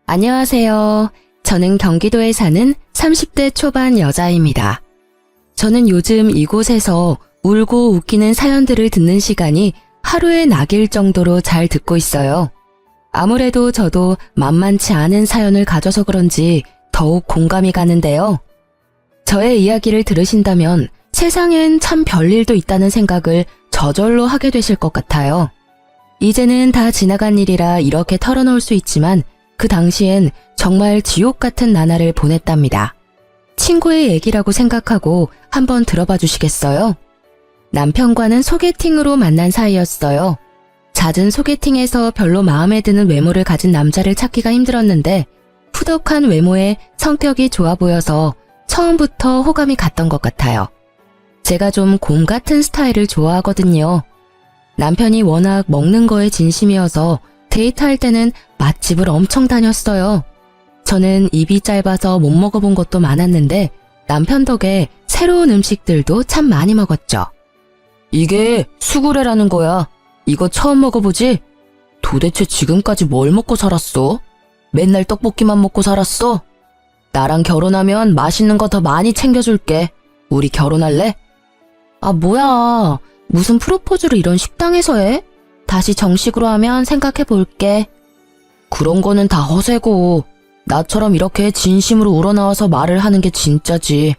안녕하세요. 저는 경기도에 사는 30대 초반 여자입니다. 저는 요즘 이곳에서 울고 웃기는 사연들을 듣는 시간이 하루에 낙일 정도로 잘 듣고 있어요. 아무래도 저도 만만치 않은 사연을 가져서 그런지 더욱 공감이 가는데요. 저의 이야기를 들으신다면 세상엔 참 별일도 있다는 생각을 저절로 하게 되실 것 같아요. 이제는 다 지나간 일이라 이렇게 털어놓을 수 있지만 그 당시엔 정말 지옥 같은 나날을 보냈답니다. 친구의 얘기라고 생각하고 한번 들어봐 주시겠어요? 남편과는 소개팅으로 만난 사이였어요. 잦은 소개팅에서 별로 마음에 드는 외모를 가진 남자를 찾기가 힘들었는데 푸덕한 외모에 성격이 좋아 보여서 처음부터 호감이 갔던 것 같아요. 제가 좀 곰 같은 스타일을 좋아하거든요. 남편이 워낙 먹는 거에 진심이어서 데이트할 때는 맛집을 엄청 다녔어요. 저는 입이 짧아서 못 먹어본 것도 많았는데 남편 덕에 새로운 음식들도 참 많이 먹었죠. 이게 수구레라는 거야. 이거 처음 먹어보지? 도대체 지금까지 뭘 먹고 살았어? 맨날 떡볶이만 먹고 살았어? 나랑 결혼하면 맛있는 거 더 많이 챙겨줄게. 우리 결혼할래? 아, 뭐야. 무슨 프로포즈를 이런 식당에서 해? 다시 정식으로 하면 생각해 볼게. 그런 거는 다 허세고 나처럼 이렇게 진심으로 우러나와서 말을 하는 게 진짜지.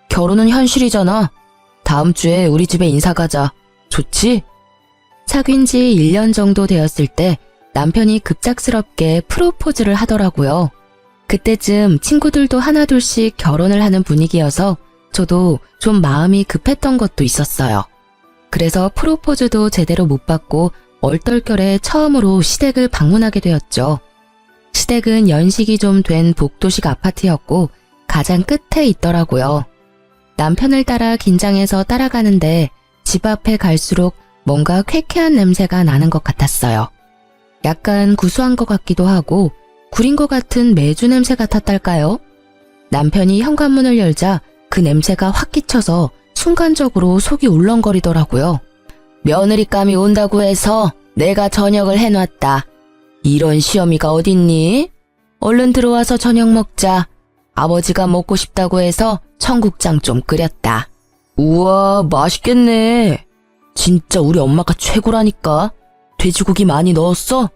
결혼은 현실이잖아. 다음 주에 우리 집에 인사 가자. 좋지? 사귄 지 1년 정도 되었을 때 남편이 급작스럽게 프로포즈를 하더라고요. 그때쯤 친구들도 하나둘씩 결혼을 하는 분위기여서 저도 좀 마음이 급했던 것도 있었어요. 그래서 프로포즈도 제대로 못 받고 얼떨결에 처음으로 시댁을 방문하게 되었죠. 시댁은 연식이 좀 된 복도식 아파트였고 가장 끝에 있더라고요. 남편을 따라 긴장해서 따라가는데 집 앞에 갈수록 뭔가 쾌쾌한 냄새가 나는 것 같았어요. 약간 구수한 것 같기도 하고 구린 것 같은 메주 냄새 같았달까요? 남편이 현관문을 열자 그 냄새가 확 끼쳐서 순간적으로 속이 울렁거리더라고요. 며느리감이 온다고 해서 내가 저녁을 해놨다. 이런 시어미가 어딨니? 얼른 들어와서 저녁 먹자. 아버지가 먹고 싶다고 해서 청국장 좀 끓였다. 우와, 맛있겠네. 진짜 우리 엄마가 최고라니까. 돼지고기 많이 넣었어?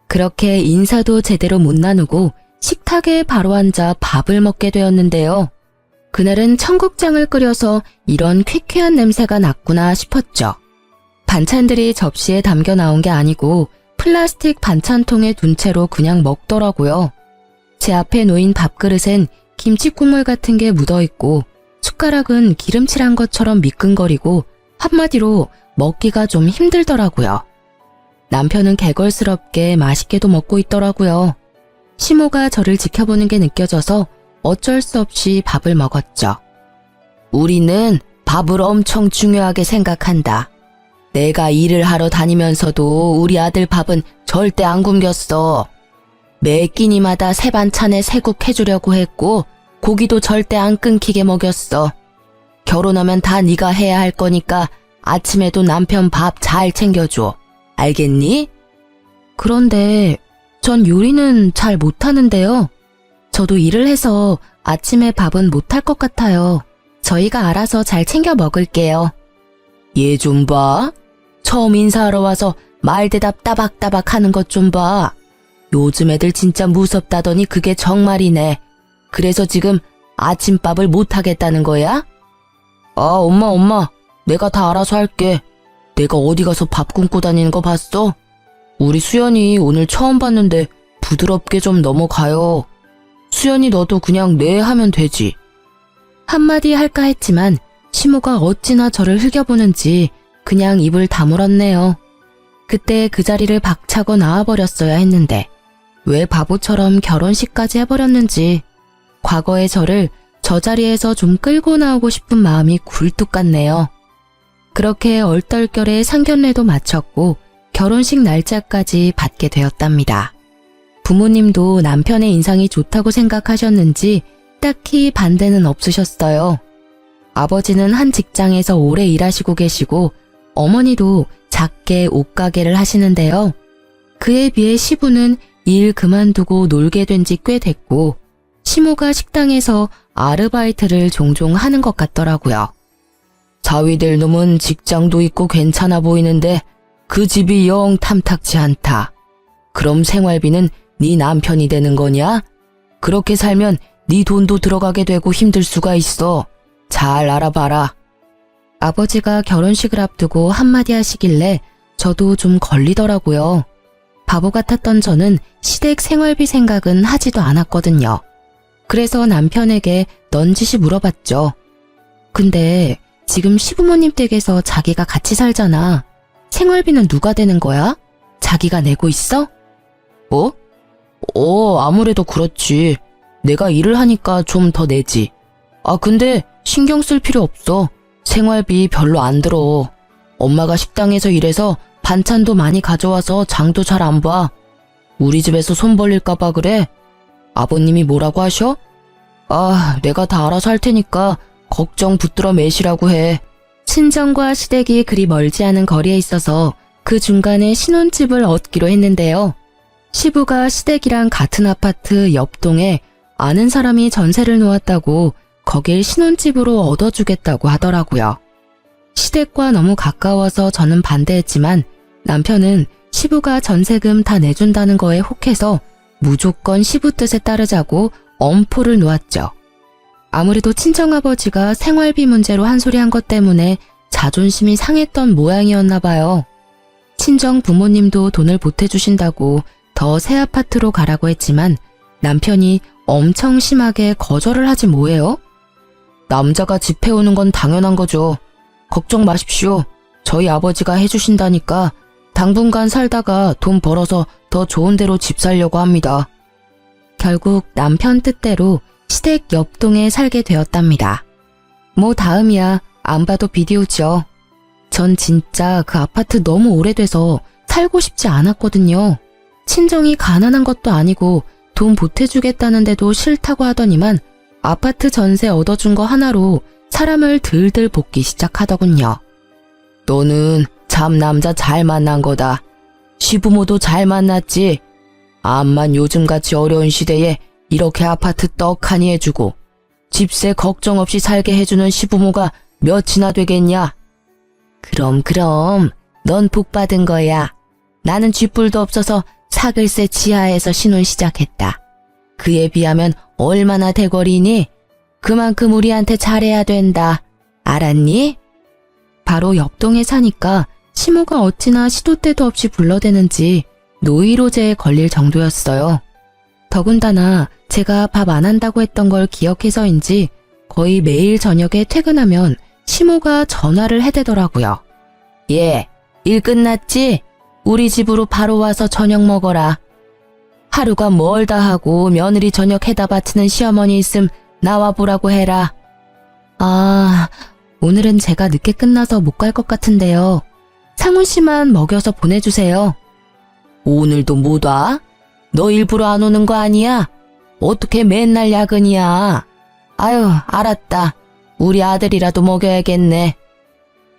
그렇게 인사도 제대로 못 나누고 식탁에 바로 앉아 밥을 먹게 되었는데요. 그날은 청국장을 끓여서 이런 퀴퀴한 냄새가 났구나 싶었죠. 반찬들이 접시에 담겨 나온 게 아니고 플라스틱 반찬통에 둔 채로 그냥 먹더라고요. 제 앞에 놓인 밥그릇엔 김치 국물 같은 게 묻어있고 숟가락은 기름칠한 것처럼 미끈거리고 한마디로 먹기가 좀 힘들더라고요. 남편은 개걸스럽게 맛있게도 먹고 있더라고요. 시모가 저를 지켜보는 게 느껴져서 어쩔 수 없이 밥을 먹었죠. 우리는 밥을 엄청 중요하게 생각한다. 내가 일을 하러 다니면서도 우리 아들 밥은 절대 안 굶겼어. 매 끼니마다 새 반찬에 새국 해주려고 했고 고기도 절대 안 끊기게 먹였어. 결혼하면 다 네가 해야 할 거니까 아침에도 남편 밥 잘 챙겨줘. 알겠니? 그런데 전 요리는 잘 못하는데요. 저도 일을 해서 아침에 밥은 못할 것 같아요. 저희가 알아서 잘 챙겨 먹을게요. 얘 좀 봐. 처음 인사하러 와서 말대답 따박따박 하는 것 좀 봐. 요즘 애들 진짜 무섭다더니 그게 정말이네. 그래서 지금 아침밥을 못하겠다는 거야? 아, 엄마. 내가 다 알아서 할게. 내가 어디 가서 밥 굶고 다니는 거 봤어? 우리 수연이 오늘 처음 봤는데 부드럽게 좀 넘어가요. 수연이 너도 그냥 네 하면 되지. 한마디 할까 했지만 시모가 어찌나 저를 흘겨보는지 그냥 입을 다물었네요. 그때 그 자리를 박차고 나와버렸어야 했는데 왜 바보처럼 결혼식까지 해버렸는지 과거의 저를 저 자리에서 좀 끌고 나오고 싶은 마음이 굴뚝 같네요. 그렇게 얼떨결에 상견례도 마쳤고 결혼식 날짜까지 받게 되었답니다. 부모님도 남편의 인상이 좋다고 생각하셨는지 딱히 반대는 없으셨어요. 아버지는 한 직장에서 오래 일하시고 계시고 어머니도 작게 옷가게를 하시는데요. 그에 비해 시부는 일 그만두고 놀게 된 지 꽤 됐고 시모가 식당에서 아르바이트를 종종 하는 것 같더라고요. 자위될 놈은 직장도 있고 괜찮아 보이는데 그 집이 영 탐탁지 않다. 그럼 생활비는 네 남편이 되는 거냐? 그렇게 살면 네 돈도 들어가게 되고 힘들 수가 있어. 잘 알아봐라. 아버지가 결혼식을 앞두고 한마디 하시길래 저도 좀 걸리더라고요. 바보 같았던 저는 시댁 생활비 생각은 하지도 않았거든요. 그래서 남편에게 넌지시 물어봤죠. 근데 지금 시부모님 댁에서 자기가 같이 살잖아. 생활비는 누가 되는 거야? 자기가 내고 있어? 아무래도 그렇지. 내가 일을 하니까 좀 더 내지. 근데 신경 쓸 필요 없어. 생활비 별로 안 들어. 엄마가 식당에서 일해서 반찬도 많이 가져와서 장도 잘 안 봐. 우리 집에서 손 벌릴까봐 그래. 아버님이 뭐라고 하셔? 내가 다 알아서 할 테니까 걱정 붙들어 매시라고 해. 친정과 시댁이 그리 멀지 않은 거리에 있어서 그 중간에 신혼집을 얻기로 했는데요. 시부가 시댁이랑 같은 아파트 옆동에 아는 사람이 전세를 놓았다고 거길 신혼집으로 얻어주겠다고 하더라고요. 시댁과 너무 가까워서 저는 반대했지만 남편은 시부가 전세금 다 내준다는 거에 혹해서 무조건 시부 뜻에 따르자고 엄포를 놓았죠. 아무래도 친정아버지가 생활비 문제로 한 소리 한 것 때문에 자존심이 상했던 모양이었나 봐요. 친정 부모님도 돈을 보태주신다고 더 새 아파트로 가라고 했지만 남편이 엄청 심하게 거절을 하지 뭐예요? 남자가 집 해오는 건 당연한 거죠. 걱정 마십시오. 저희 아버지가 해주신다니까 당분간 살다가 돈 벌어서 더 좋은 데로 집 살려고 합니다. 결국 남편 뜻대로 시댁 옆동에 살게 되었답니다. 뭐 다음이야. 안 봐도 비디오죠. 전 진짜 그 아파트 너무 오래돼서 살고 싶지 않았거든요. 친정이 가난한 것도 아니고 돈 보태주겠다는데도 싫다고 하더니만 아파트 전세 얻어준 거 하나로 사람을 들들 볶기 시작하더군요. 너는 참 남자 잘 만난 거다. 시부모도 잘 만났지. 암만 요즘같이 어려운 시대에 이렇게 아파트 떡하니 해주고 집세 걱정 없이 살게 해주는 시부모가 몇이나 되겠냐? 그럼 넌 복 받은 거야. 나는 쥐뿔도 없어서 사글세 지하에서 신혼 시작했다. 그에 비하면 얼마나 대거리니? 그만큼 우리한테 잘해야 된다. 알았니? 바로 옆동에 사니까 시모가 어찌나 시도 때도 없이 불러대는지 노이로제에 걸릴 정도였어요. 더군다나 제가 밥 안 한다고 했던 걸 기억해서인지 거의 매일 저녁에 퇴근하면 시모가 전화를 해대더라고요. 예, 일 끝났지? 우리 집으로 바로 와서 저녁 먹어라. 하루가 멀다 하고 며느리 저녁 해다 바치는 시어머니 있음 나와보라고 해라. 오늘은 제가 늦게 끝나서 못 갈 것 같은데요. 상훈 씨만 먹여서 보내주세요. 오늘도 못 와? 너 일부러 안 오는 거 아니야? 어떻게 맨날 야근이야? 아유, 알았다. 우리 아들이라도 먹여야겠네.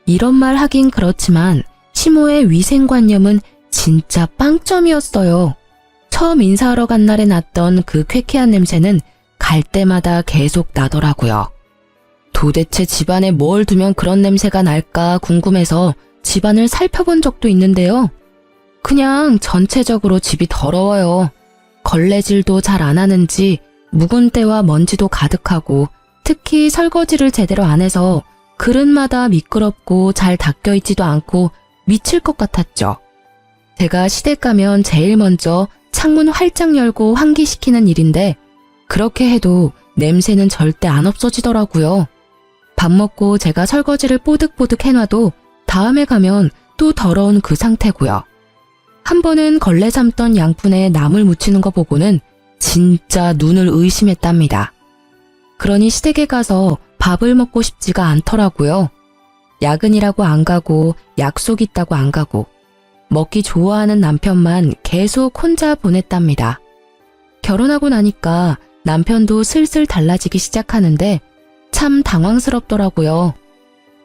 이런 말 하긴 그렇지만 시모의 위생관념은 진짜 빵점이었어요. 처음 인사하러 간 날에 났던 그 쾌쾌한 냄새는 갈 때마다 계속 나더라고요. 도대체 집안에 뭘 두면 그런 냄새가 날까 궁금해서 집안을 살펴본 적도 있는데요. 그냥 전체적으로 집이 더러워요. 걸레질도 잘 안 하는지 묵은 때와 먼지도 가득하고 특히 설거지를 제대로 안 해서 그릇마다 미끄럽고 잘 닦여있지도 않고 미칠 것 같았죠. 제가 시댁 가면 제일 먼저 창문 활짝 열고 환기시키는 일인데 그렇게 해도 냄새는 절대 안 없어지더라고요. 밥 먹고 제가 설거지를 뽀득뽀득 해놔도 다음에 가면 또 더러운 그 상태고요. 한 번은 걸레 삶던 양푼에 나물 묻히는 거 보고는 진짜 눈을 의심했답니다. 그러니 시댁에 가서 밥을 먹고 싶지가 않더라고요. 야근이라고 안 가고 약속 있다고 안 가고 먹기 좋아하는 남편만 계속 혼자 보냈답니다. 결혼하고 나니까 남편도 슬슬 달라지기 시작하는데 참 당황스럽더라고요.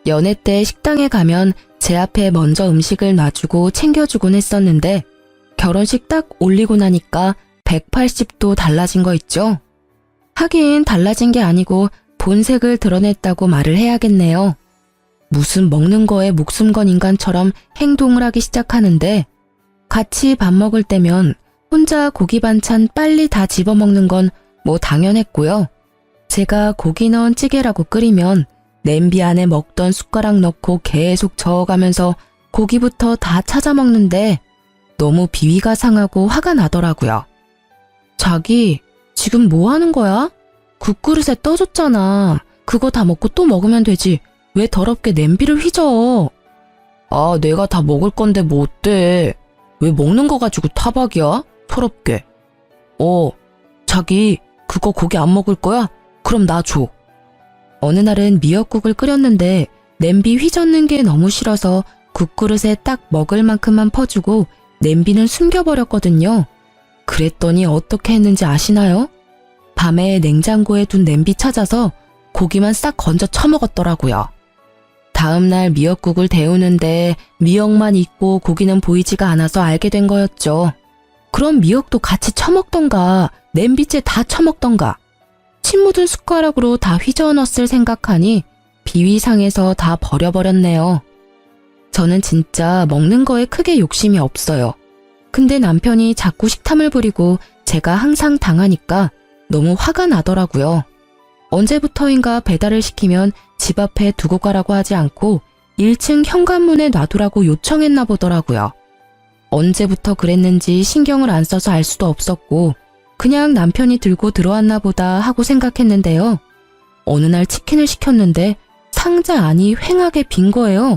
연애 때 식당에 가면 제 앞에 먼저 음식을 놔주고 챙겨주곤 했었는데 결혼식 딱 올리고 나니까 180도 달라진 거 있죠? 하긴 달라진 게 아니고 본색을 드러냈다고 말을 해야겠네요. 무슨 먹는 거에 목숨 건 인간처럼 행동을 하기 시작하는데 같이 밥 먹을 때면 혼자 고기 반찬 빨리 다 집어먹는 건 뭐 당연했고요. 제가 고기 넣은 찌개라고 끓이면 냄비 안에 먹던 숟가락 넣고 계속 저어가면서 고기부터 다 찾아 먹는데 너무 비위가 상하고 화가 나더라고요. 자기, 지금 뭐 하는 거야? 국그릇에 떠줬잖아. 그거 다 먹고 또 먹으면 되지. 왜 더럽게 냄비를 휘저? 아, 내가 다 먹을 건데 뭐 어때? 왜 먹는 거 가지고 타박이야? 더럽게. 자기, 그거 고기 안 먹을 거야? 그럼 나 줘. 어느 날은 미역국을 끓였는데 냄비 휘젓는 게 너무 싫어서 국그릇에 딱 먹을 만큼만 퍼주고 냄비는 숨겨버렸거든요. 그랬더니 어떻게 했는지 아시나요? 밤에 냉장고에 둔 냄비 찾아서 고기만 싹 건져 처먹었더라고요. 다음날 미역국을 데우는데 미역만 있고 고기는 보이지가 않아서 알게 된 거였죠. 그럼 미역도 같이 처먹던가 냄비째 다 처먹던가. 침 묻은 숟가락으로 다 휘저어 넣었을 생각하니 비위상해서 다 버려버렸네요. 저는 진짜 먹는 거에 크게 욕심이 없어요. 근데 남편이 자꾸 식탐을 부리고 제가 항상 당하니까 너무 화가 나더라고요. 언제부터인가 배달을 시키면 집 앞에 두고 가라고 하지 않고 1층 현관문에 놔두라고 요청했나 보더라고요. 언제부터 그랬는지 신경을 안 써서 알 수도 없었고 그냥 남편이 들고 들어왔나 보다 하고 생각했는데요. 어느 날 치킨을 시켰는데 상자 안이 휑하게 빈 거예요.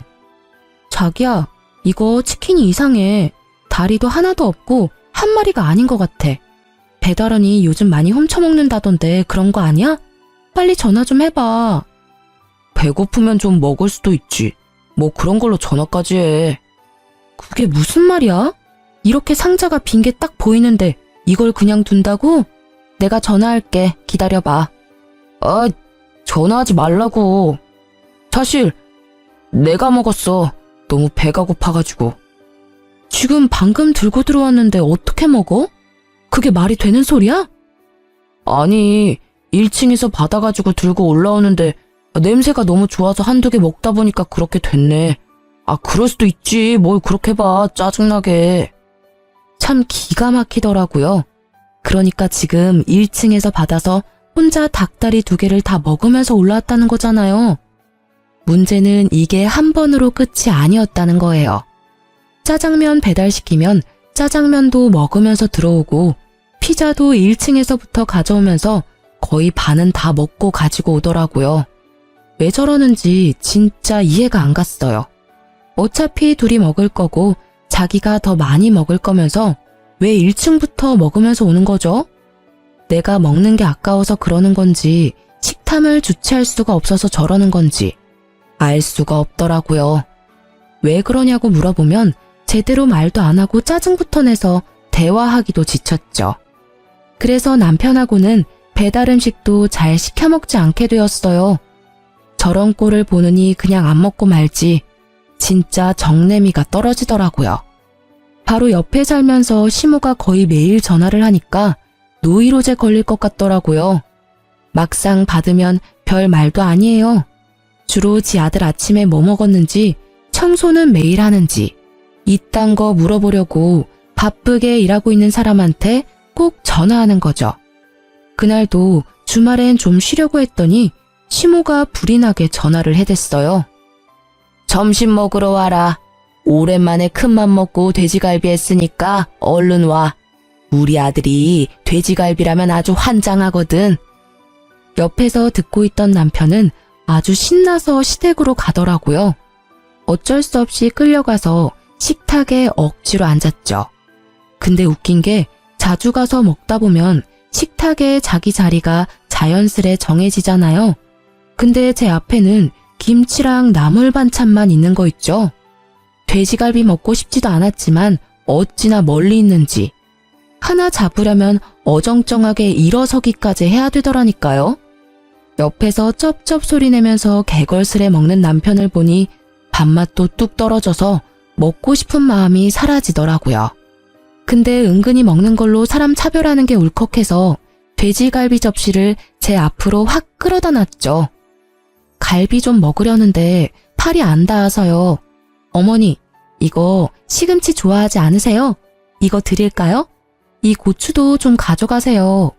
자기야, 이거 치킨이 이상해. 다리도 하나도 없고 한 마리가 아닌 것 같아. 배달원이 요즘 많이 훔쳐먹는다던데 그런 거 아니야? 빨리 전화 좀 해봐. 배고프면 좀 먹을 수도 있지. 뭐 그런 걸로 전화까지 해. 그게 무슨 말이야? 이렇게 상자가 빈 게 딱 보이는데 이걸 그냥 둔다고? 내가 전화할게. 기다려봐. 아, 전화하지 말라고. 사실 내가 먹었어. 너무 배가 고파가지고. 지금 방금 들고 들어왔는데 어떻게 먹어? 그게 말이 되는 소리야? 아니, 1층에서 받아가지고 들고 올라오는데 냄새가 너무 좋아서 한두 개 먹다 보니까 그렇게 됐네. 아, 그럴 수도 있지. 뭘 그렇게 봐. 짜증나게. 참 기가 막히더라고요. 그러니까 지금 1층에서 받아서 혼자 닭다리 2개를 다 먹으면서 올라왔다는 거잖아요. 문제는 이게 한 번으로 끝이 아니었다는 거예요. 짜장면 배달시키면 짜장면도 먹으면서 들어오고 피자도 1층에서부터 가져오면서 거의 반은 다 먹고 가지고 오더라고요. 왜 저러는지 진짜 이해가 안 갔어요. 어차피 둘이 먹을 거고 자기가 더 많이 먹을 거면서 왜 1층부터 먹으면서 오는 거죠? 내가 먹는 게 아까워서 그러는 건지 식탐을 주체할 수가 없어서 저러는 건지 알 수가 없더라고요. 왜 그러냐고 물어보면 제대로 말도 안 하고 짜증부터 내서 대화하기도 지쳤죠. 그래서 남편하고는 배달 음식도 잘 시켜 먹지 않게 되었어요. 저런 꼴을 보느니 그냥 안 먹고 말지 진짜 정내미가 떨어지더라고요. 바로 옆에 살면서 시모가 거의 매일 전화를 하니까 노이로제 걸릴 것 같더라고요. 막상 받으면 별 말도 아니에요. 주로 지 아들 아침에 뭐 먹었는지, 청소는 매일 하는지, 이딴 거 물어보려고 바쁘게 일하고 있는 사람한테 꼭 전화하는 거죠. 그날도 주말엔 좀 쉬려고 했더니 시모가 불이 나게 전화를 해댔어요. 점심 먹으러 와라. 오랜만에 큰맘 먹고 돼지갈비 했으니까 얼른 와. 우리 아들이 돼지갈비라면 아주 환장하거든. 옆에서 듣고 있던 남편은 아주 신나서 시댁으로 가더라고요. 어쩔 수 없이 끌려가서 식탁에 억지로 앉았죠. 근데 웃긴 게 자주 가서 먹다 보면 식탁에 자기 자리가 자연스레 정해지잖아요. 근데 제 앞에는 김치랑 나물 반찬만 있는 거 있죠. 돼지갈비 먹고 싶지도 않았지만 어찌나 멀리 있는지 하나 잡으려면 어정쩡하게 일어서기까지 해야 되더라니까요. 옆에서 쩝쩝 소리 내면서 개걸스레 먹는 남편을 보니 밥맛도 뚝 떨어져서 먹고 싶은 마음이 사라지더라고요. 근데 은근히 먹는 걸로 사람 차별하는 게 울컥해서 돼지갈비 접시를 제 앞으로 확 끌어다 놨죠. 갈비 좀 먹으려는데 팔이 안 닿아서요. 어머니, 이거 시금치 좋아하지 않으세요? 이거 드릴까요? 이 고추도 좀 가져가세요.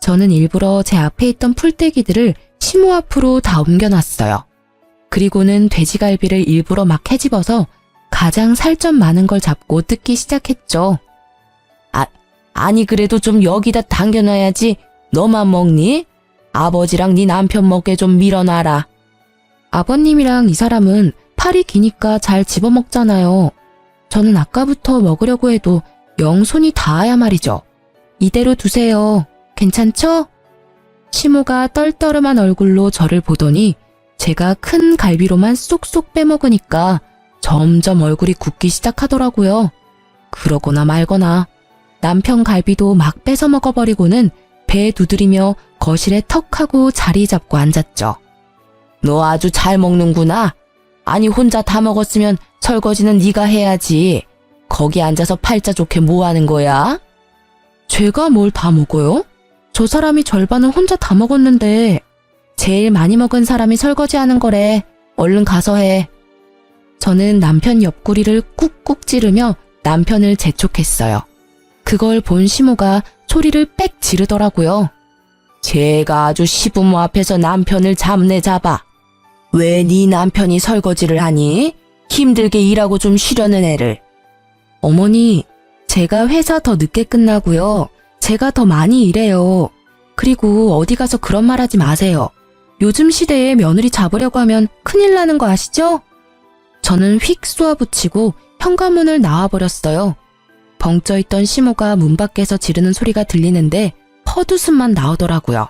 저는 일부러 제 앞에 있던 풀떼기들을 시모 앞으로 다 옮겨놨어요. 그리고는 돼지갈비를 일부러 막 헤집어서 가장 살 좀 많은 걸 잡고 뜯기 시작했죠. 아니 그래도 좀 여기다 당겨놔야지. 너만 먹니? 아버지랑 네 남편 먹게 좀 밀어놔라. 아버님이랑 이 사람은 팔이 기니까 잘 집어먹잖아요. 저는 아까부터 먹으려고 해도 영 손이 닿아야 말이죠. 이대로 두세요. 괜찮죠? 시모가 떨떠름한 얼굴로 저를 보더니 제가 큰 갈비로만 쏙쏙 빼먹으니까 점점 얼굴이 굳기 시작하더라고요. 그러거나 말거나 남편 갈비도 막 뺏어 먹어버리고는 배 두드리며 거실에 턱 하고 자리 잡고 앉았죠. 너 아주 잘 먹는구나. 아니 혼자 다 먹었으면 설거지는 네가 해야지. 거기 앉아서 팔자 좋게 뭐 하는 거야? 제가 뭘 다 먹어요? 저 사람이 절반을 혼자 다 먹었는데 제일 많이 먹은 사람이 설거지하는 거래. 얼른 가서 해. 저는 남편 옆구리를 꾹꾹 찌르며 남편을 재촉했어요. 그걸 본 시모가 소리를 빽 지르더라고요. 제가 아주 시부모 앞에서 남편을 잡네 잡아. 왜 네 남편이 설거지를 하니? 힘들게 일하고 좀 쉬려는 애를. 어머니, 제가 회사 더 늦게 끝나고요. 제가 더 많이 일해요. 그리고 어디 가서 그런 말 하지 마세요. 요즘 시대에 며느리 잡으려고 하면 큰일 나는 거 아시죠? 저는 휙 쏘아붙이고 현관문을 나와버렸어요. 벙쪄있던 시모가 문 밖에서 지르는 소리가 들리는데 헛웃음만 나오더라고요.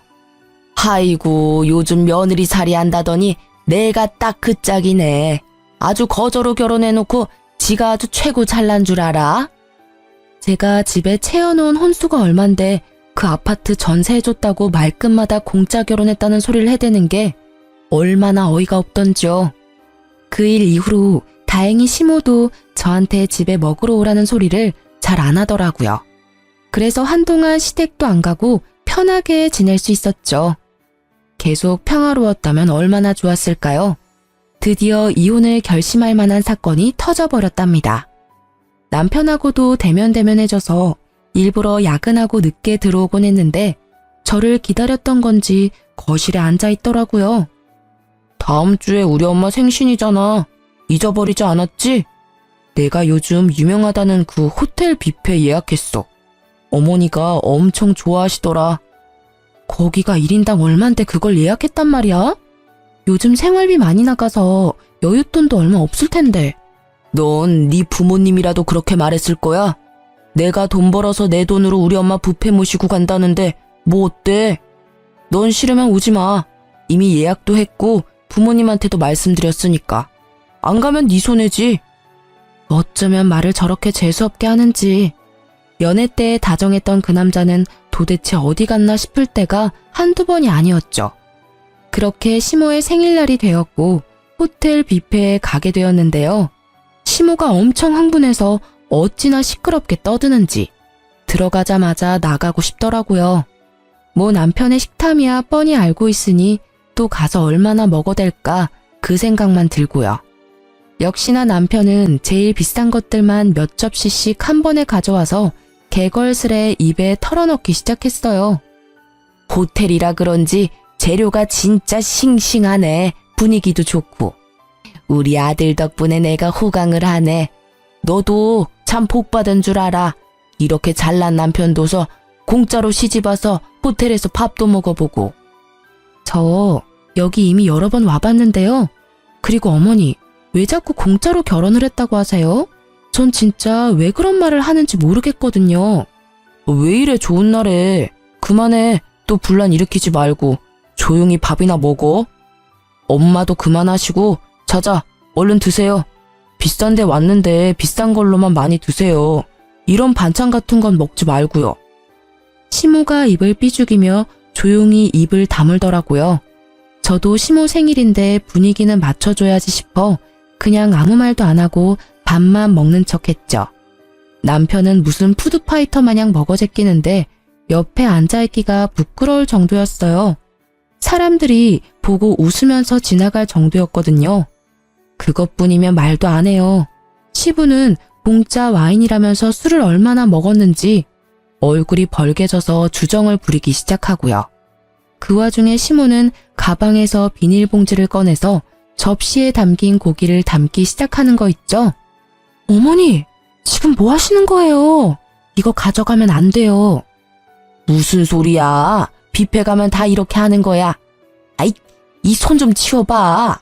아이고 요즘 며느리 살이 한다더니 내가 딱 그 짝이네. 아주 거저로 결혼해놓고 지가 아주 최고 잘난 줄 알아? 제가 집에 채워놓은 혼수가 얼만데 그 아파트 전세해줬다고 말끝마다 공짜 결혼했다는 소리를 해대는 게 얼마나 어이가 없던지요. 그 일 이후로 다행히 시모도 저한테 집에 먹으러 오라는 소리를 잘 안 하더라고요. 그래서 한동안 시댁도 안 가고 편하게 지낼 수 있었죠. 계속 평화로웠다면 얼마나 좋았을까요? 드디어 이혼을 결심할 만한 사건이 터져버렸답니다. 남편하고도 대면대면해져서 일부러 야근하고 늦게 들어오곤 했는데 저를 기다렸던 건지 거실에 앉아있더라고요. 다음 주에 우리 엄마 생신이잖아. 잊어버리지 않았지? 내가 요즘 유명하다는 그 호텔 뷔페 예약했어. 어머니가 엄청 좋아하시더라. 거기가 1인당 얼만데 그걸 예약했단 말이야? 요즘 생활비 많이 나가서 여윳돈도 얼마 없을 텐데. 넌 네 부모님이라도 그렇게 말했을 거야? 내가 돈 벌어서 내 돈으로 우리 엄마 뷔페 모시고 간다는데 뭐 어때? 넌 싫으면 오지 마. 이미 예약도 했고 부모님한테도 말씀드렸으니까. 안 가면 네 손해지. 어쩌면 말을 저렇게 재수없게 하는지. 연애 때 다정했던 그 남자는 도대체 어디 갔나 싶을 때가 한두 번이 아니었죠. 그렇게 시모의 생일날이 되었고 호텔 뷔페에 가게 되었는데요. 시모가 엄청 흥분해서 어찌나 시끄럽게 떠드는지 들어가자마자 나가고 싶더라고요. 뭐 남편의 식탐이야 뻔히 알고 있으니 또 가서 얼마나 먹어댈까 그 생각만 들고요. 역시나 남편은 제일 비싼 것들만 몇 접시씩 한 번에 가져와서 개걸스레 입에 털어넣기 시작했어요. 호텔이라 그런지 재료가 진짜 싱싱하네. 분위기도 좋고. 우리 아들 덕분에 내가 호강을 하네. 너도 참 복받은 줄 알아. 이렇게 잘난 남편 둬서 공짜로 시집와서 호텔에서 밥도 먹어보고. 저 여기 이미 여러 번 와봤는데요. 그리고 어머니, 왜 자꾸 공짜로 결혼을 했다고 하세요? 전 진짜 왜 그런 말을 하는지 모르겠거든요. 왜 이래 좋은 날에. 그만해. 또 분란 일으키지 말고 조용히 밥이나 먹어. 엄마도 그만하시고 자자 얼른 드세요. 비싼 데 왔는데 비싼 걸로만 많이 드세요. 이런 반찬 같은 건 먹지 말고요. 시모가 입을 삐죽이며 조용히 입을 다물더라고요. 저도 시모 생일인데 분위기는 맞춰줘야지 싶어 그냥 아무 말도 안 하고 밥만 먹는 척 했죠. 남편은 무슨 푸드파이터 마냥 먹어제끼는데 옆에 앉아있기가 부끄러울 정도였어요. 사람들이 보고 웃으면서 지나갈 정도였거든요. 그것뿐이면 말도 안 해요. 시부는 공짜 와인이라면서 술을 얼마나 먹었는지 얼굴이 벌개져서 주정을 부리기 시작하고요. 그 와중에 시모는 가방에서 비닐봉지를 꺼내서 접시에 담긴 고기를 담기 시작하는 거 있죠? 어머니, 지금 뭐 하시는 거예요? 이거 가져가면 안 돼요. 무슨 소리야? 뷔페 가면 다 이렇게 하는 거야. 아이, 이 손 좀 치워봐.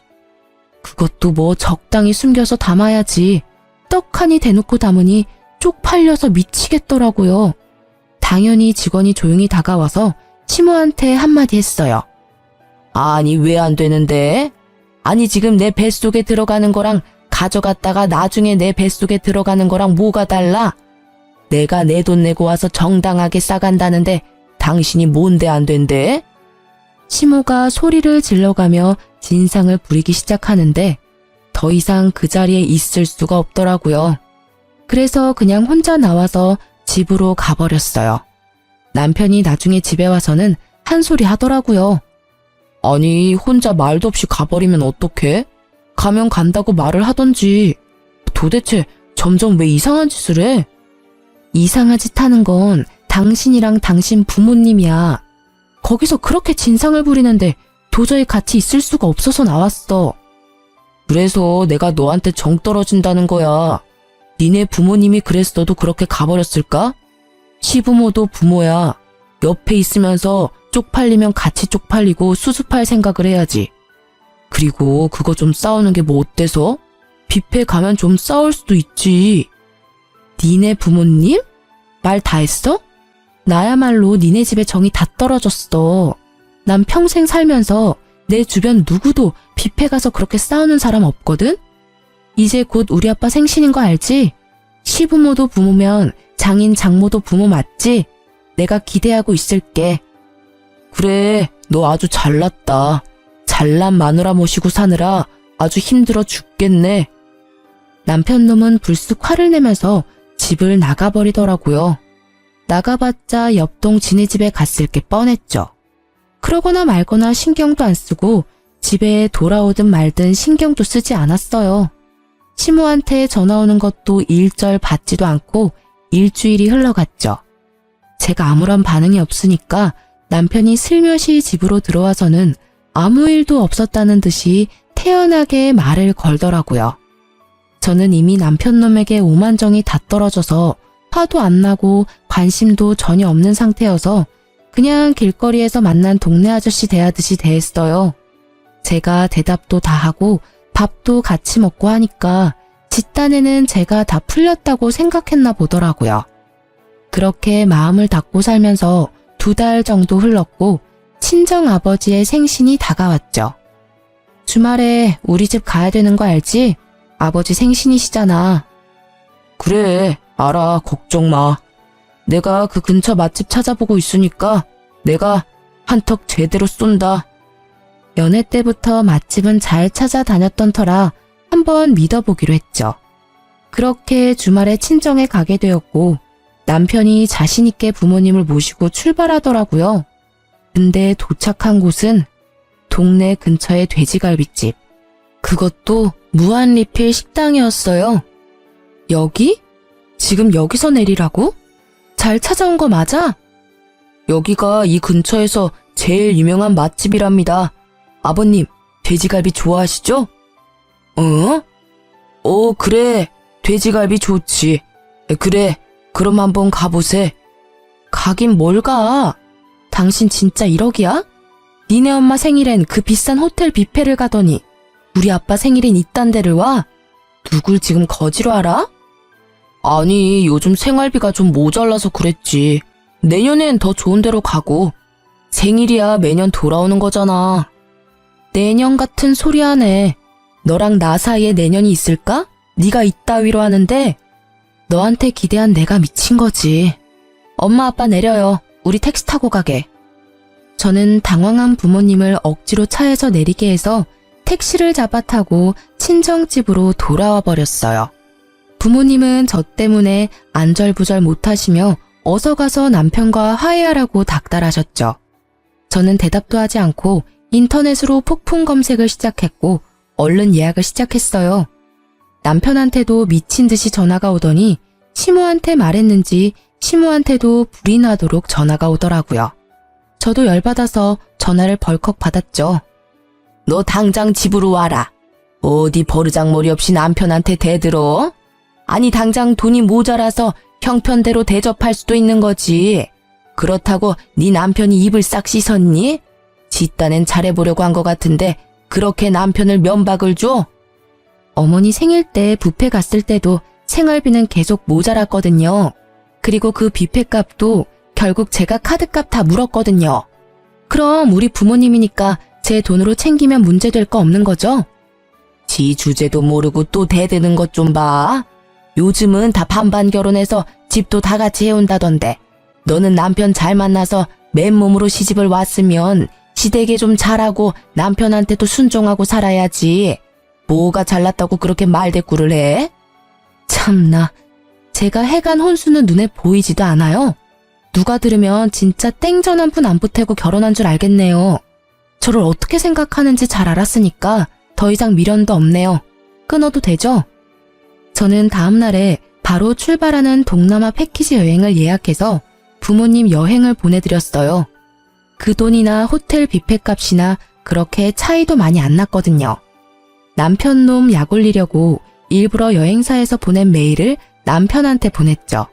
그것도 뭐 적당히 숨겨서 담아야지. 떡하니 대놓고 담으니 쪽팔려서 미치겠더라고요. 당연히 직원이 조용히 다가와서 시모한테 한마디 했어요. 아니, 왜 안 되는데? 아니, 지금 내 뱃속에 들어가는 거랑 가져갔다가 나중에 내 뱃속에 들어가는 거랑 뭐가 달라? 내가 내 돈 내고 와서 정당하게 싸간다는데 당신이 뭔데 안 된대? 시모가 소리를 질러가며 진상을 부리기 시작하는데 더 이상 그 자리에 있을 수가 없더라고요. 그래서 그냥 혼자 나와서 집으로 가버렸어요. 남편이 나중에 집에 와서는 한 소리 하더라고요. 아니, 혼자 말도 없이 가버리면 어떡해? 가면 간다고 말을 하던지. 도대체 점점 왜 이상한 짓을 해? 이상한 짓 하는 건 당신이랑 당신 부모님이야. 거기서 그렇게 진상을 부리는데 도저히 같이 있을 수가 없어서 나왔어. 그래서 내가 너한테 정 떨어진다는 거야. 니네 부모님이 그랬어도 그렇게 가버렸을까? 시부모도 부모야. 옆에 있으면서 쪽팔리면 같이 쪽팔리고 수습할 생각을 해야지. 그리고 그거 좀 싸우는 게 뭐 어때서? 뷔페 가면 좀 싸울 수도 있지. 니네 부모님? 말 다 했어? 나야말로 니네 집에 정이 다 떨어졌어. 난 평생 살면서 내 주변 누구도 뷔페 가서 그렇게 싸우는 사람 없거든? 이제 곧 우리 아빠 생신인 거 알지? 시부모도 부모면 장인 장모도 부모 맞지? 내가 기대하고 있을게. 그래, 너 아주 잘났다. 잘난 마누라 모시고 사느라 아주 힘들어 죽겠네. 남편 놈은 불쑥 화를 내면서 집을 나가버리더라고요. 나가봤자 옆동 지네 집에 갔을 게 뻔했죠. 그러거나 말거나 신경도 안 쓰고 집에 돌아오든 말든 신경도 쓰지 않았어요. 시모한테 전화 오는 것도 일절 받지도 않고 일주일이 흘러갔죠. 제가 아무런 반응이 없으니까 남편이 슬며시 집으로 들어와서는 아무 일도 없었다는 듯이 태연하게 말을 걸더라고요. 저는 이미 남편 놈에게 오만정이 다 떨어져서 화도 안 나고 관심도 전혀 없는 상태여서 그냥 길거리에서 만난 동네 아저씨 대하듯이 대했어요. 제가 대답도 다 하고 밥도 같이 먹고 하니까 뒷단에는 제가 다 풀렸다고 생각했나 보더라고요. 그렇게 마음을 닫고 살면서 2달 정도 흘렀고 친정아버지의 생신이 다가왔죠. 주말에 우리 집 가야 되는 거 알지? 아버지 생신이시잖아. 그래, 알아. 걱정 마. 내가 그 근처 맛집 찾아보고 있으니까 내가 한턱 제대로 쏜다. 연애 때부터 맛집은 잘 찾아다녔던 터라 한번 믿어보기로 했죠. 그렇게 주말에 친정에 가게 되었고 남편이 자신있게 부모님을 모시고 출발하더라고요. 근데 도착한 곳은 동네 근처의 돼지갈비집. 그것도 무한리필 식당이었어요. 여기? 지금 여기서 내리라고? 잘 찾아온 거 맞아? 여기가 이 근처에서 제일 유명한 맛집이랍니다. 아버님, 돼지갈비 좋아하시죠? 그래. 돼지갈비 좋지. 그래, 그럼 한번 가보세. 가긴 뭘 가? 당신 진짜 1억이야? 니네 엄마 생일엔 그 비싼 호텔 뷔페를 가더니 우리 아빠 생일엔 이딴 데를 와? 누굴 지금 거지로 알아? 아니, 요즘 생활비가 좀 모자라서 그랬지. 내년엔 더 좋은 데로 가고. 생일이야 매년 돌아오는 거잖아. 내년 같은 소리 하네. 너랑 나 사이에 내년이 있을까? 네가 이따위로 하는데 너한테 기대한 내가 미친 거지. 엄마 아빠 내려요. 우리 택시 타고 가게. 저는 당황한 부모님을 억지로 차에서 내리게 해서 택시를 잡아 타고 친정집으로 돌아와 버렸어요. 부모님은 저 때문에 안절부절 못하시며 어서 가서 남편과 화해하라고 닥달하셨죠. 저는 대답도 하지 않고 인터넷으로 폭풍 검색을 시작했고 얼른 예약을 시작했어요. 남편한테도 미친 듯이 전화가 오더니 시모한테 말했는지 시모한테도 불이 나도록 전화가 오더라고요. 저도 열받아서 전화를 벌컥 받았죠. 너 당장 집으로 와라. 어디 버르장머리 없이 남편한테 대들어? 아니 당장 돈이 모자라서 형편대로 대접할 수도 있는 거지. 그렇다고 네 남편이 입을 싹 씻었니? 지 딴엔 잘해보려고 한 것 같은데 그렇게 남편을 면박을 줘? 어머니 생일 때 뷔페 갔을 때도 생활비는 계속 모자랐거든요. 그리고 그 뷔페 값도 결국 제가 카드값 다 물었거든요. 그럼 우리 부모님이니까 제 돈으로 챙기면 문제될 거 없는 거죠? 지 주제도 모르고 또 대드는 것 좀 봐. 요즘은 다 반반 결혼해서 집도 다 같이 해온다던데. 너는 남편 잘 만나서 맨몸으로 시집을 왔으면 시댁에 좀 잘하고 남편한테도 순종하고 살아야지. 뭐가 잘났다고 그렇게 말대꾸를 해? 참나, 제가 해간 혼수는 눈에 보이지도 않아요. 누가 들으면 진짜 땡전 한 푼 안 보태고 결혼한 줄 알겠네요. 저를 어떻게 생각하는지 잘 알았으니까 더 이상 미련도 없네요. 끊어도 되죠? 저는 다음 날에 바로 출발하는 동남아 패키지 여행을 예약해서 부모님 여행을 보내드렸어요. 그 돈이나 호텔 뷔페 값이나 그렇게 차이도 많이 안 났거든요. 남편 놈 약 올리려고 일부러 여행사에서 보낸 메일을 남편한테 보냈죠.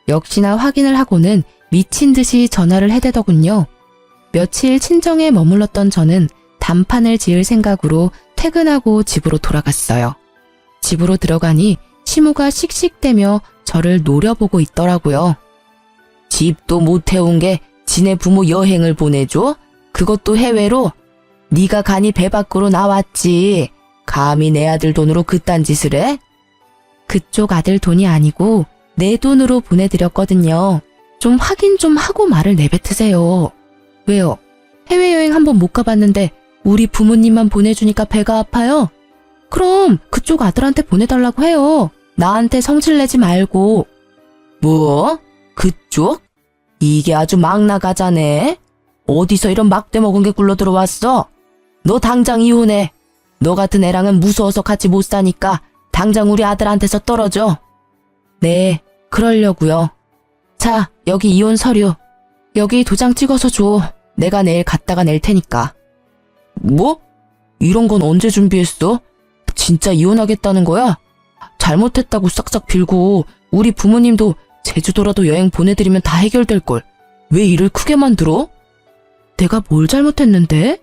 역시나 확인을 하고는 미친 듯이 전화를 해대더군요. 며칠 친정에 머물렀던 저는 단판을 지을 생각으로 퇴근하고 집으로 돌아갔어요. 집으로 들어가니 시모가 씩씩대며 저를 노려보고 있더라고요. 집도 못 해온 게 지네 부모 여행을 보내줘? 그것도 해외로? 네가 간이 배 밖으로 나왔지. 감히 내 아들 돈으로 그딴 짓을 해? 그쪽 아들 돈이 아니고 내 돈으로 보내드렸거든요. 좀 확인 좀 하고 말을 내뱉으세요. 왜요? 해외여행 한번 못 가봤는데 우리 부모님만 보내주니까 배가 아파요? 그럼 그쪽 아들한테 보내달라고 해요. 나한테 성질내지 말고. 뭐? 그쪽? 이게 아주 막 나가자네. 어디서 이런 막대 먹은 게 굴러 들어왔어? 너 당장 이혼해. 너 같은 애랑은 무서워서 같이 못 사니까 당장 우리 아들한테서 떨어져. 네, 그러려고요. 자, 여기 이혼 서류. 여기 도장 찍어서 줘. 내가 내일 갖다가 낼 테니까. 뭐? 이런 건 언제 준비했어? 진짜 이혼하겠다는 거야? 잘못했다고 싹싹 빌고 우리 부모님도 제주도라도 여행 보내드리면 다 해결될걸. 왜 일을 크게 만들어? 내가 뭘 잘못했는데?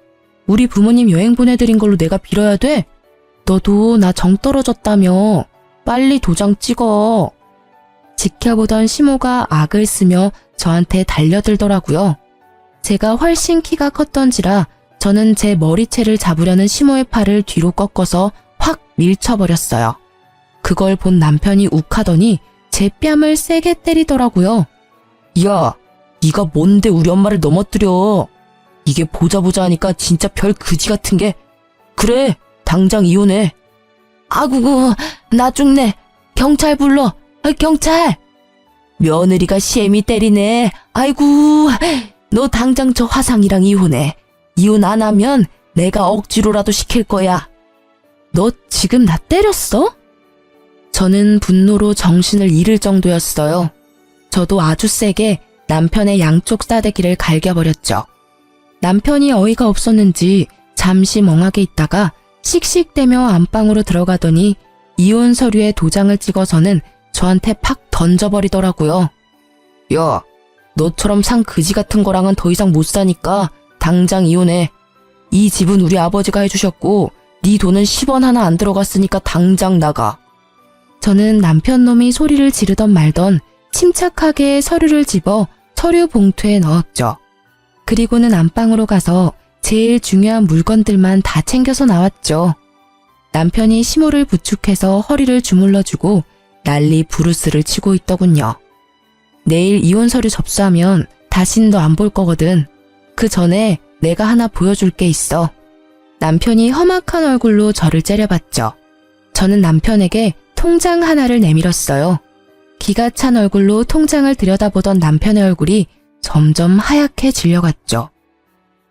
우리 부모님 여행 보내드린 걸로 내가 빌어야 돼? 너도 나 정 떨어졌다며. 빨리 도장 찍어. 지켜보던 시모가 악을 쓰며 저한테 달려들더라고요. 제가 훨씬 키가 컸던지라 저는 제 머리채를 잡으려는 시모의 팔을 뒤로 꺾어서 확 밀쳐버렸어요. 그걸 본 남편이 욱하더니 제 뺨을 세게 때리더라고요. 야, 네가 뭔데 우리 엄마를 넘어뜨려. 이게 보자 하니까 진짜 별 그지 같은 게. 그래, 당장 이혼해. 아구구, 나 죽네. 경찰 불러. 경찰. 며느리가 시애미 때리네. 아이고, 너 당장 저 화상이랑 이혼해. 이혼 안 하면 내가 억지로라도 시킬 거야. 너 지금 나 때렸어? 저는 분노로 정신을 잃을 정도였어요. 저도 아주 세게 남편의 양쪽 싸대기를 갈겨버렸죠. 남편이 어이가 없었는지 잠시 멍하게 있다가 씩씩대며 안방으로 들어가더니 이혼 서류에 도장을 찍어서는 저한테 팍 던져버리더라고요. 야, 너처럼 상 그지 같은 거랑은 더 이상 못 사니까 당장 이혼해. 이 집은 우리 아버지가 해주셨고 네 돈은 10원 하나 안 들어갔으니까 당장 나가. 저는 남편 놈이 소리를 지르던 말던 침착하게 서류를 집어 서류 봉투에 넣었죠. 그리고는 안방으로 가서 제일 중요한 물건들만 다 챙겨서 나왔죠. 남편이 시모를 부축해서 허리를 주물러주고 난리 부르스를 치고 있더군요. 내일 이혼 서류 접수하면 다신 너 안 볼 거거든. 그 전에 내가 하나 보여줄 게 있어. 남편이 험악한 얼굴로 저를 째려봤죠. 저는 남편에게 통장 하나를 내밀었어요. 기가 찬 얼굴로 통장을 들여다보던 남편의 얼굴이 점점 하얗게 질려갔죠.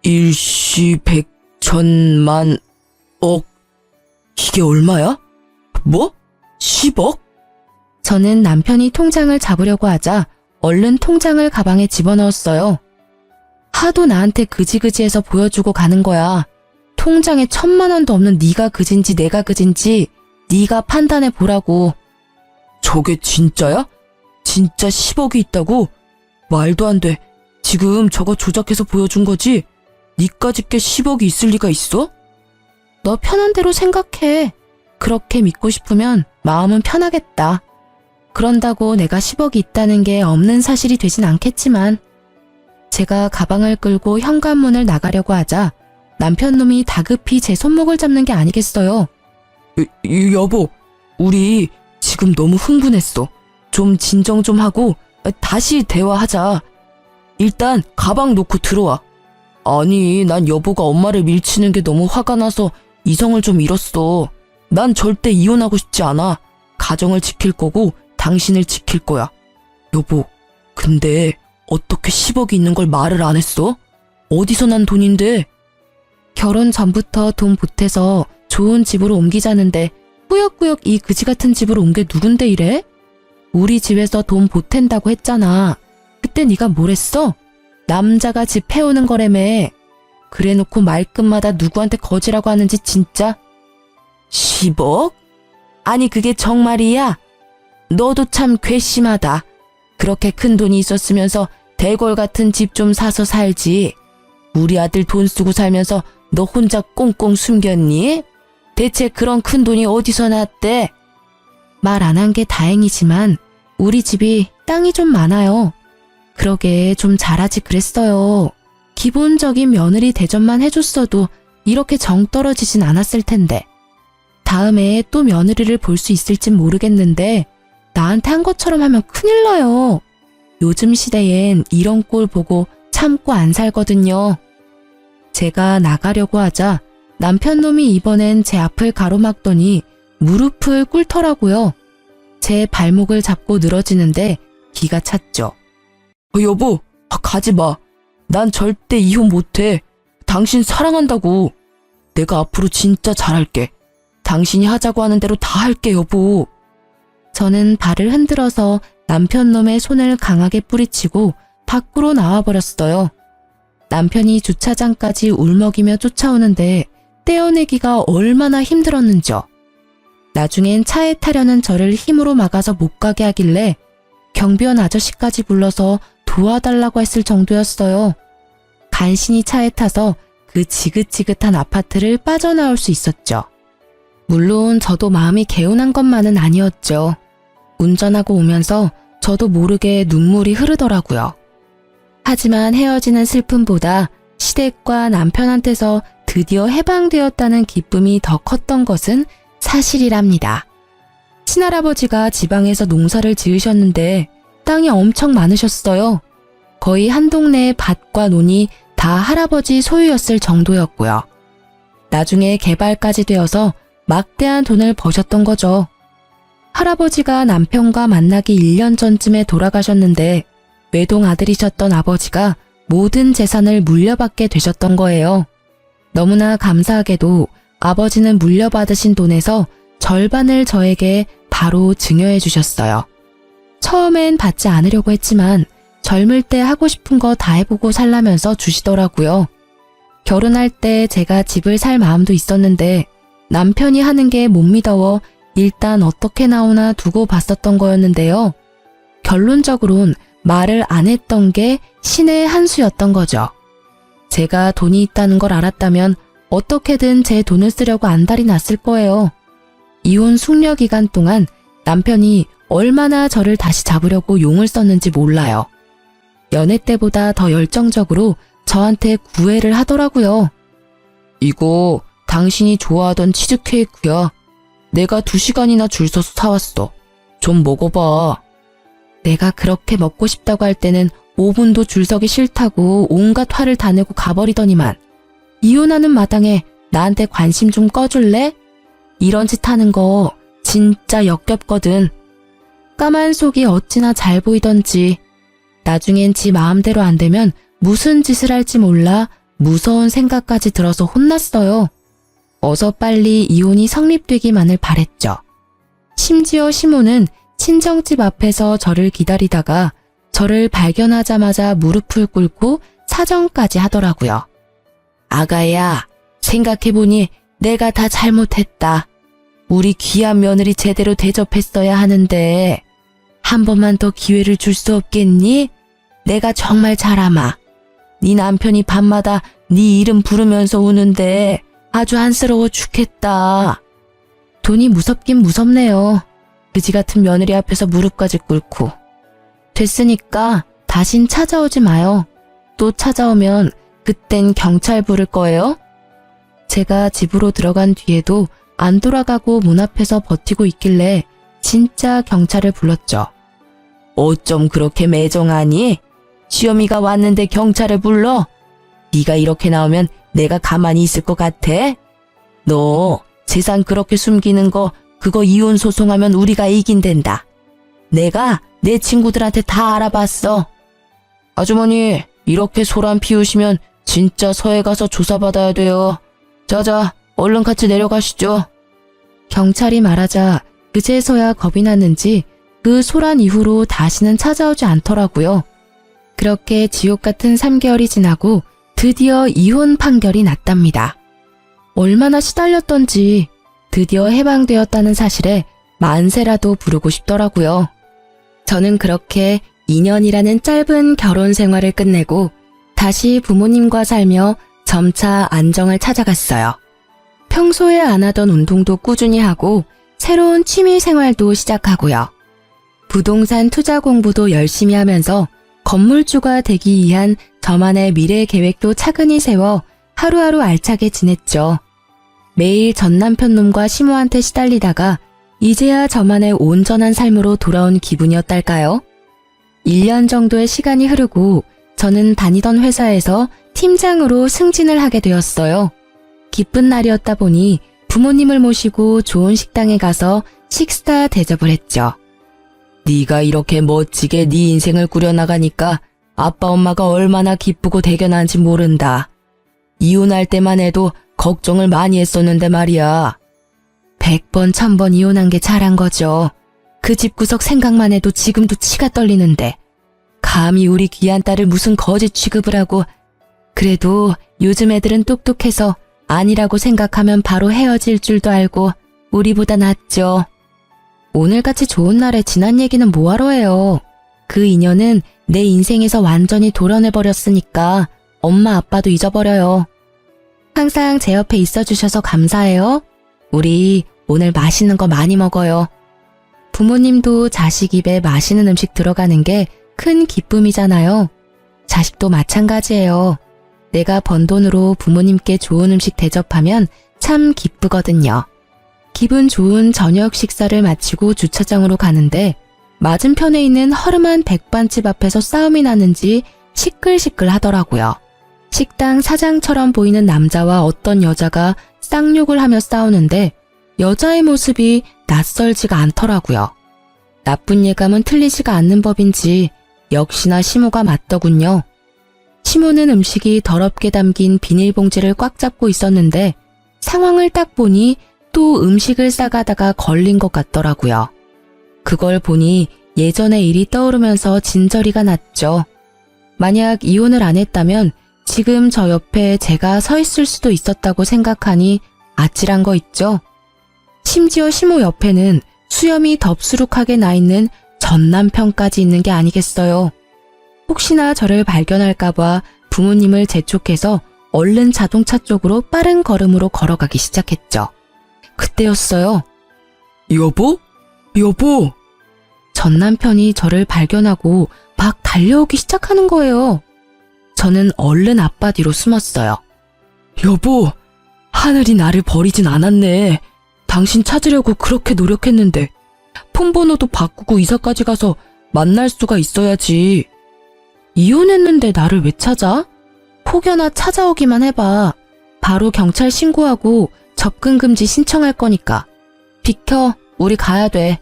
일시 백천만 억. 이게 얼마야? 뭐? 10억? 저는 남편이 통장을 잡으려고 하자 얼른 통장을 가방에 집어넣었어요. 하도 나한테 그지그지해서 보여주고 가는 거야. 통장에 1,000만 원도 없는 네가 그진지 내가 그진지 네가 판단해 보라고. 저게 진짜야? 진짜 10억이 있다고? 말도 안 돼. 지금 저거 조작해서 보여준 거지? 니까짓 게 10억이 있을 리가 있어? 너 편한 대로 생각해. 그렇게 믿고 싶으면 마음은 편하겠다. 그런다고 내가 10억이 있다는 게 없는 사실이 되진 않겠지만. 제가 가방을 끌고 현관문을 나가려고 하자 남편 놈이 다급히 제 손목을 잡는 게 아니겠어요. 여보, 우리 지금 너무 흥분했어. 좀 진정 좀 하고 다시 대화하자. 일단 가방 놓고 들어와. 아니, 난 여보가 엄마를 밀치는 게 너무 화가 나서 이성을 좀 잃었어. 난 절대 이혼하고 싶지 않아. 가정을 지킬 거고 당신을 지킬 거야. 여보, 근데 어떻게 10억이 있는 걸 말을 안 했어? 어디서 난 돈인데? 결혼 전부터 돈 보태서 좋은 집으로 옮기자는데 꾸역꾸역 이 그지 같은 집으로 온 게 누군데 이래? 우리 집에서 돈 보탠다고 했잖아. 그때 네가 뭘 했어? 남자가 집 해오는 거라며. 그래놓고 말끝마다 누구한테 거지라고 하는지 진짜. 10억? 아니 그게 정말이야? 너도 참 괘씸하다. 그렇게 큰 돈이 있었으면서 대골 같은 집 좀 사서 살지. 우리 아들 돈 쓰고 살면서 너 혼자 꽁꽁 숨겼니? 대체 그런 큰 돈이 어디서 났대? 말 안 한 게 다행이지만 우리 집이 땅이 좀 많아요. 그러게 좀 잘하지 그랬어요. 기본적인 며느리 대접만 해줬어도 이렇게 정 떨어지진 않았을 텐데. 다음에 또 며느리를 볼 수 있을진 모르겠는데 나한테 한 것처럼 하면 큰일 나요. 요즘 시대엔 이런 꼴 보고 참고 안 살거든요. 제가 나가려고 하자 남편 놈이 이번엔 제 앞을 가로막더니 무릎을 꿇더라고요. 제 발목을 잡고 늘어지는데 기가 찼죠. 여보, 가지 마. 난 절대 이혼 못해. 당신 사랑한다고. 내가 앞으로 진짜 잘할게. 당신이 하자고 하는 대로 다 할게, 여보. 저는 발을 흔들어서 남편 놈의 손을 강하게 뿌리치고 밖으로 나와버렸어요. 남편이 주차장까지 울먹이며 쫓아오는데 떼어내기가 얼마나 힘들었는지요. 나중엔 차에 타려는 저를 힘으로 막아서 못 가게 하길래 경비원 아저씨까지 불러서 도와달라고 했을 정도였어요. 간신히 차에 타서 그 지긋지긋한 아파트를 빠져나올 수 있었죠. 물론 저도 마음이 개운한 것만은 아니었죠. 운전하고 오면서 저도 모르게 눈물이 흐르더라고요. 하지만 헤어지는 슬픔보다 시댁과 남편한테서 드디어 해방되었다는 기쁨이 더 컸던 것은 사실이랍니다. 친할아버지가 지방에서 농사를 지으셨는데 땅이 엄청 많으셨어요. 거의 한 동네의 밭과 논이 다 할아버지 소유였을 정도였고요. 나중에 개발까지 되어서 막대한 돈을 버셨던 거죠. 할아버지가 남편과 만나기 1년 전쯤에 돌아가셨는데 외동 아들이셨던 아버지가 모든 재산을 물려받게 되셨던 거예요. 너무나 감사하게도 아버지는 물려받으신 돈에서 절반을 저에게 바로 증여해 주셨어요. 처음엔 받지 않으려고 했지만 젊을 때 하고 싶은 거 다 해보고 살라면서 주시더라고요. 결혼할 때 제가 집을 살 마음도 있었는데 남편이 하는 게 못 믿어워 일단 어떻게 나오나 두고 봤었던 거였는데요. 결론적으론 말을 안 했던 게 신의 한 수였던 거죠. 제가 돈이 있다는 걸 알았다면 어떻게든 제 돈을 쓰려고 안달이 났을 거예요. 이혼 숙려 기간 동안 남편이 얼마나 저를 다시 잡으려고 용을 썼는지 몰라요. 연애 때보다 더 열정적으로 저한테 구애를 하더라고요. 이거 당신이 좋아하던 치즈케이크야. 내가 2시간이나 줄 서서 사왔어. 좀 먹어봐. 내가 그렇게 먹고 싶다고 할 때는 5분도 줄 서기 싫다고 온갖 화를 다 내고 가버리더니만 이혼하는 마당에 나한테 관심 좀 꺼줄래? 이런 짓 하는 거 진짜 역겹거든. 까만 속이 어찌나 잘 보이던지. 나중엔 지 마음대로 안 되면 무슨 짓을 할지 몰라 무서운 생각까지 들어서 혼났어요. 어서 빨리 이혼이 성립되기만을 바랬죠. 심지어 시모는 친정집 앞에서 저를 기다리다가 저를 발견하자마자 무릎을 꿇고 사정까지 하더라고요. 아가야, 생각해보니 내가 다 잘못했다. 우리 귀한 며느리 제대로 대접했어야 하는데 한 번만 더 기회를 줄 수 없겠니? 내가 정말 잘 아마. 네 남편이 밤마다 네 이름 부르면서 우는데 아주 안쓰러워 죽겠다. 돈이 무섭긴 무섭네요. 그지 같은 며느리 앞에서 무릎까지 꿇고. 됐으니까 다신 찾아오지 마요. 또 찾아오면 그땐 경찰 부를 거예요? 제가 집으로 들어간 뒤에도 안 돌아가고 문 앞에서 버티고 있길래 진짜 경찰을 불렀죠. 어쩜 그렇게 매정하니? 시어미가 왔는데 경찰을 불러? 네가 이렇게 나오면 내가 가만히 있을 것 같아? 너 재산 그렇게 숨기는 거 그거 이혼 소송하면 우리가 이긴댄다. 내가 내 친구들한테 다 알아봤어. 아주머니, 이렇게 소란 피우시면 진짜 서해 가서 조사받아야 돼요. 자자, 얼른 같이 내려가시죠. 경찰이 말하자 그제서야 겁이 났는지 그 소란 이후로 다시는 찾아오지 않더라고요. 그렇게 지옥 같은 3개월이 지나고 드디어 이혼 판결이 났답니다. 얼마나 시달렸던지 드디어 해방되었다는 사실에 만세라도 부르고 싶더라고요. 저는 그렇게 2년이라는 짧은 결혼 생활을 끝내고 다시 부모님과 살며 점차 안정을 찾아갔어요. 평소에 안 하던 운동도 꾸준히 하고 새로운 취미 생활도 시작하고요. 부동산 투자 공부도 열심히 하면서 건물주가 되기 위한 저만의 미래 계획도 차근히 세워 하루하루 알차게 지냈죠. 매일 전 남편 놈과 시모한테 시달리다가 이제야 저만의 온전한 삶으로 돌아온 기분이었달까요? 1년 정도의 시간이 흐르고 저는 다니던 회사에서 팀장으로 승진을 하게 되었어요. 기쁜 날이었다 보니 부모님을 모시고 좋은 식당에 가서 식사 대접을 했죠. 네가 이렇게 멋지게 네 인생을 꾸려나가니까 아빠 엄마가 얼마나 기쁘고 대견한지 모른다. 이혼할 때만 해도 걱정을 많이 했었는데 말이야. 100번 1000번 이혼한 게 잘한 거죠. 그 집구석 생각만 해도 지금도 치가 떨리는데 감히 우리 귀한 딸을 무슨 거지 취급을 하고. 그래도 요즘 애들은 똑똑해서 아니라고 생각하면 바로 헤어질 줄도 알고 우리보다 낫죠. 오늘같이 좋은 날에 지난 얘기는 뭐하러 해요. 그 인연은 내 인생에서 완전히 도려내버렸으니까 엄마 아빠도 잊어버려요. 항상 제 옆에 있어주셔서 감사해요. 우리 오늘 맛있는 거 많이 먹어요. 부모님도 자식 입에 맛있는 음식 들어가는 게 큰 기쁨이잖아요. 자식도 마찬가지예요. 내가 번 돈으로 부모님께 좋은 음식 대접하면 참 기쁘거든요. 기분 좋은 저녁 식사를 마치고 주차장으로 가는데 맞은편에 있는 허름한 백반집 앞에서 싸움이 나는지 시끌시끌 하더라고요. 식당 사장처럼 보이는 남자와 어떤 여자가 쌍욕을 하며 싸우는데 여자의 모습이 낯설지가 않더라고요. 나쁜 예감은 틀리지가 않는 법인지 역시나 시모가 맞더군요. 시모는 음식이 더럽게 담긴 비닐봉지를 꽉 잡고 있었는데 상황을 딱 보니 또 음식을 싸가다가 걸린 것 같더라고요. 그걸 보니 예전의 일이 떠오르면서 진저리가 났죠. 만약 이혼을 안 했다면 지금 저 옆에 제가 서 있을 수도 있었다고 생각하니 아찔한 거 있죠. 심지어 시모 옆에는 수염이 덥수룩하게 나 있는 전 남편까지 있는 게 아니겠어요. 혹시나 저를 발견할까봐 부모님을 재촉해서 얼른 자동차 쪽으로 빠른 걸음으로 걸어가기 시작했죠. 그때였어요. 여보? 여보! 전 남편이 저를 발견하고 막 달려오기 시작하는 거예요. 저는 얼른 아빠 뒤로 숨었어요. 여보, 하늘이 나를 버리진 않았네. 당신 찾으려고 그렇게 노력했는데 폰번호도 바꾸고 이사까지 가서 만날 수가 있어야지. 이혼했는데 나를 왜 찾아? 혹여나 찾아오기만 해봐. 바로 경찰 신고하고 접근금지 신청할 거니까. 비켜, 우리 가야 돼.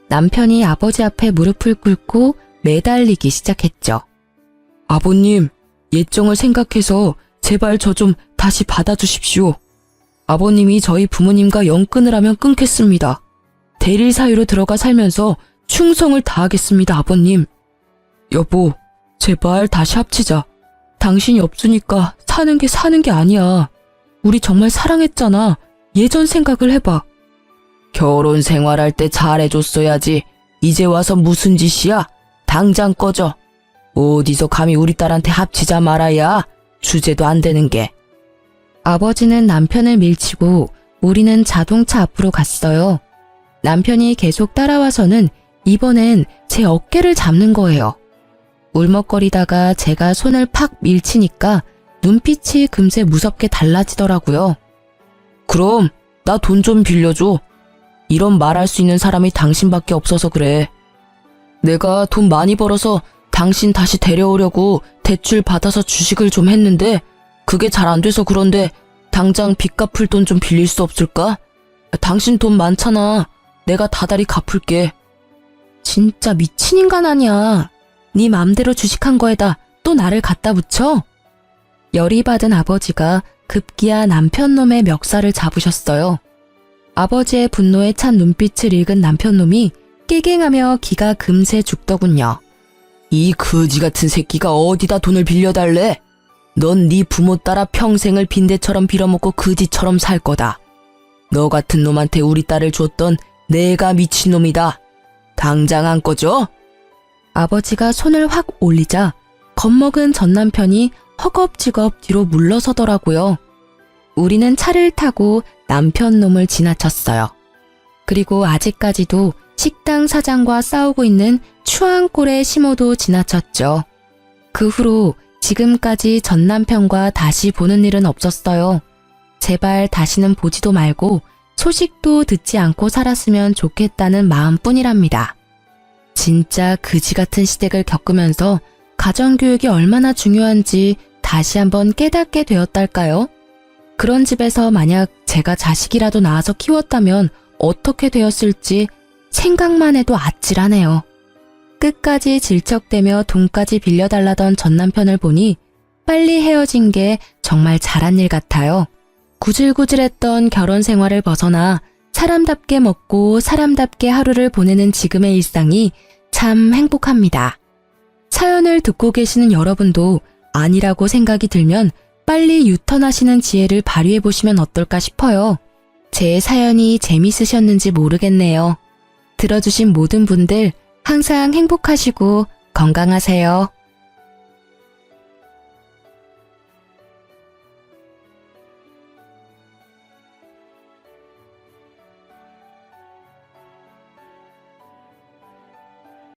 남편이 아버지 앞에 무릎을 꿇고 매달리기 시작했죠. 아버님, 예정을 생각해서 제발 저 좀 다시 받아주십시오. 아버님이 저희 부모님과 영끈을 하면 끊겠습니다. 대릴 사유로 들어가 살면서 충성을 다하겠습니다, 아버님. 여보, 제발 다시 합치자. 당신이 없으니까 사는 게 아니야. 우리 정말 사랑했잖아. 예전 생각을 해봐. 결혼 생활할 때 잘해줬어야지. 이제 와서 무슨 짓이야? 당장 꺼져. 어디서 감히 우리 딸한테 합치자 말아야. 주제도 안 되는 게. 아버지는 남편을 밀치고 우리는 자동차 앞으로 갔어요. 남편이 계속 따라와서는 이번엔 제 어깨를 잡는 거예요. 울먹거리다가 제가 손을 팍 밀치니까 눈빛이 금세 무섭게 달라지더라고요. 그럼 나 돈 좀 빌려줘. 이런 말할 수 있는 사람이 당신밖에 없어서 그래. 내가 돈 많이 벌어서 당신 다시 데려오려고 대출 받아서 주식을 좀 했는데 그게 잘 안 돼서 그런데 당장 빚 갚을 돈 좀 빌릴 수 없을까? 당신 돈 많잖아. 내가 다달이 갚을게. 진짜 미친 인간 아니야. 네 맘대로 주식한 거에다 또 나를 갖다 붙여? 열이 받은 아버지가 급기야 남편놈의 멱살을 잡으셨어요. 아버지의 분노에 찬 눈빛을 읽은 남편놈이 깨갱하며 기가 금세 죽더군요. 이 거지 같은 새끼가 어디다 돈을 빌려달래? 넌 네 부모 따라 평생을 빈대처럼 빌어먹고 거지처럼 살 거다. 너 같은 놈한테 우리 딸을 줬던 내가 미친놈이다. 당장 안 꺼져? 아버지가 손을 확 올리자 겁먹은 전 남편이 허겁지겁 뒤로 물러서더라고요. 우리는 차를 타고 남편 놈을 지나쳤어요. 그리고 아직까지도 식당 사장과 싸우고 있는 추한 꼴의 시모도 지나쳤죠. 그 후로 지금까지 전 남편과 다시 보는 일은 없었어요. 제발 다시는 보지도 말고 소식도 듣지 않고 살았으면 좋겠다는 마음뿐이랍니다. 진짜 그지 같은 시댁을 겪으면서 가정교육이 얼마나 중요한지 다시 한번 깨닫게 되었달까요? 그런 집에서 만약 제가 자식이라도 낳아서 키웠다면 어떻게 되었을지 생각만 해도 아찔하네요. 끝까지 질척대며 돈까지 빌려달라던 전 남편을 보니 빨리 헤어진 게 정말 잘한 일 같아요. 구질구질했던 결혼 생활을 벗어나 사람답게 먹고 사람답게 하루를 보내는 지금의 일상이 참 행복합니다. 사연을 듣고 계시는 여러분도 아니라고 생각이 들면 빨리 유턴하시는 지혜를 발휘해 보시면 어떨까 싶어요. 제 사연이 재밌으셨는지 모르겠네요. 들어주신 모든 분들 항상 행복하시고 건강하세요.